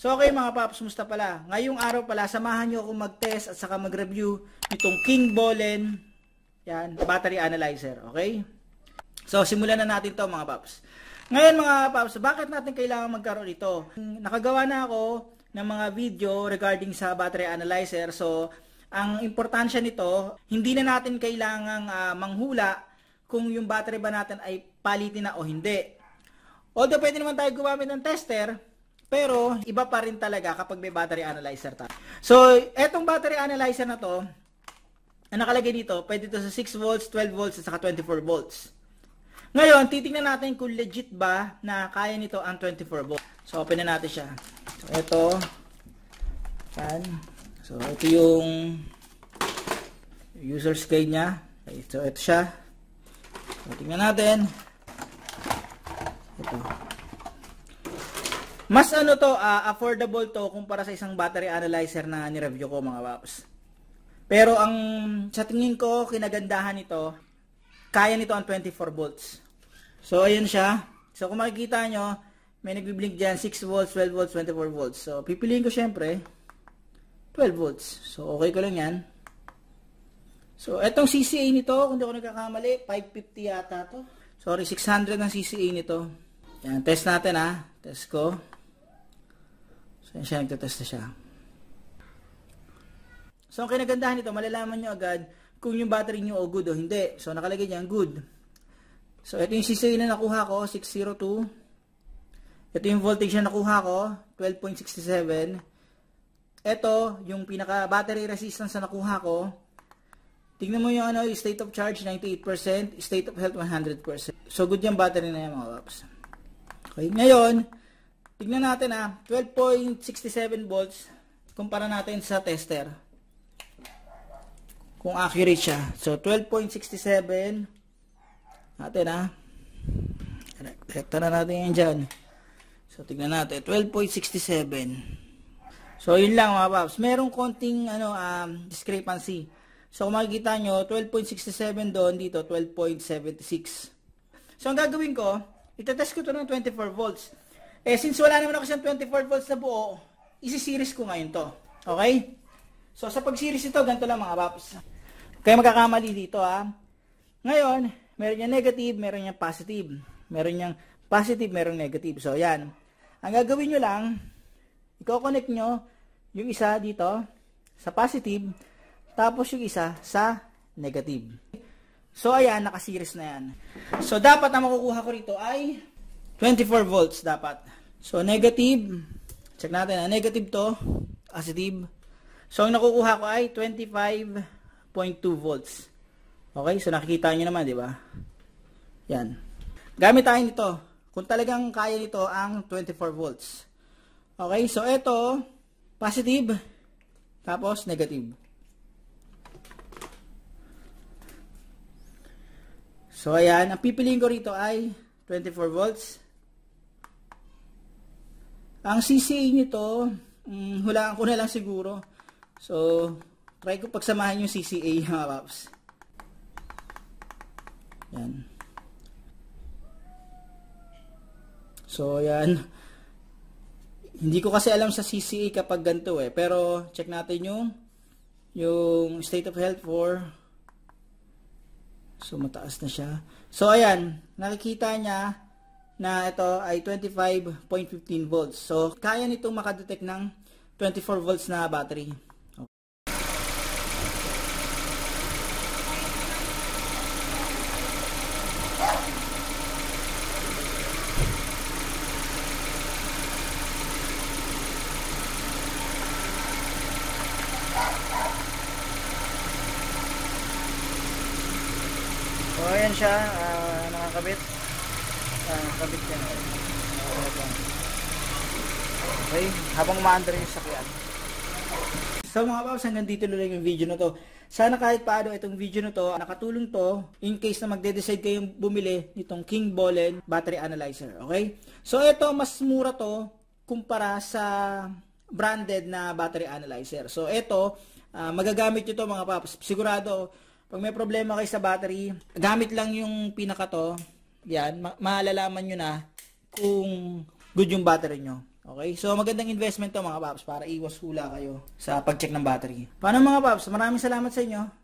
So okay mga paps, musta pala? Ngayong araw pala, samahan nyo ako mag-test at saka mag-review nitong King Bolen yan, battery analyzer, okay? So simulan na natin to mga paps. Ngayon mga paps, bakit natin kailangan magkaroon ito? Nakagawa na ako ng mga video regarding sa battery analyzer. So ang importansya nito, hindi na natin kailangang manghula kung yung battery ba natin ay palitin na o hindi. Although pwede naman tayo gumamit ng tester, pero iba pa rin talaga kapag may battery analyzer tayo. So, etong battery analyzer na to, na nakalagay dito, pwede ito sa 6 volts, 12 volts, at saka 24 volts. Ngayon, titingnan natin kung legit ba na kaya nito ang 24 volts. So, open na natin siya. So, ito. Yan. So, ito yung user's guide niya. Okay, so, ito siya. So, tingnan natin. Ito. Mas affordable to kumpara sa isang battery analyzer na ni-review ko mga paps. Pero ang sa tingin ko, kinagandahan nito, kaya nito ang 24 volts. So ayun siya. So kung makikita nyo, may nagbiblink dyan 6 volts, 12 volts, 24 volts. So pipiliin ko syempre 12 volts. So okay ko lang yan. So etong CCA nito, kung di ako nagkakamali, 550 yata to. Sorry, 600 ang CCA nito. Yan, test natin ha. Test ko. So, yan siya, nagtatest na siya. So, ang kinagandahan nito, malalaman nyo agad kung yung battery nyo o good o hindi. So, nakalagay niya, good. So, ito yung CCA na nakuha ko, 602. Ito yung voltage na nakuha ko, 12.67. Ito, yung pinaka-battery resistance na nakuha ko. Tingnan mo yung state of charge, 98%. State of health, 100%. So, good yung battery na yan, mga paps. Okay, ngayon, tignan natin 12.67 volts, kumpara natin sa tester. Kung accurate siya. So, 12.67 natin direkta na natin yan dyan. So, tignan natin, 12.67. So, yun lang mga paps. Merong konting discrepancy. So, kung makikita nyo, 12.67 doon, dito, 12.76. So, ang gagawin ko, itatest ko to ng 24 volts. Since wala naman ako siyang 24 volts na buo, isi-series ko ngayon to. Okay? So, sa pag-series ito, ganito lang mga paps. Kaya magkakamali dito Ngayon, meron niyang negative, meron niyang positive. Meron niyang positive, meron negative. So, yan. Ang gagawin nyo lang, i-connect nyo yung isa dito sa positive, tapos yung isa sa negative. So, ayan, naka-series na yan. So, dapat na makukuha ko rito ay 24 volts dapat. So, negative. Check natin negative to. Positive. So, ang nakukuha ko ay 25.2 volts. Okay? So, nakikita nyo naman, di ba? Yan. Gamit tayo nito. Kung talagang kaya nito ang 24 volts. Okay? So, ito, positive. Tapos, negative. So, ayan. Ang pipiliin ko rito ay 24 volts. Ang CCA nito, hulaan ko na lang siguro. So, try ko pagsamahan yung CCA mga paps. Yan. So, yan. Hindi ko kasi alam sa CCA kapag ganito pero, check natin yung state of health for. So, mataas na siya. So, ayan. Nakikita niya na ito ay 25.15 volts. So, kaya nitong makadetect ng 24 volts na battery. Okay. So, ayan siya. Nakakabit. Kabit yan. Okay, habang umaandar yung sakyan. So mga paps, hanggang dito lang yung video na to. Sana kahit paano itong video na to, nakatulong to in case na magde-decide kayong bumili nitong King Bolen battery analyzer. Okay? So ito, mas mura to kumpara sa branded na battery analyzer. So ito, magagamit nyo to mga paps. Sigurado, pag may problema kayo sa battery, gamit lang yung pinaka to. Yan, malalaman nyo na kung good yung battery nyo. Okay? So, magandang investment to mga paps para iwas hula kayo sa pag-check ng battery. Paano mga paps? Maraming salamat sa inyo.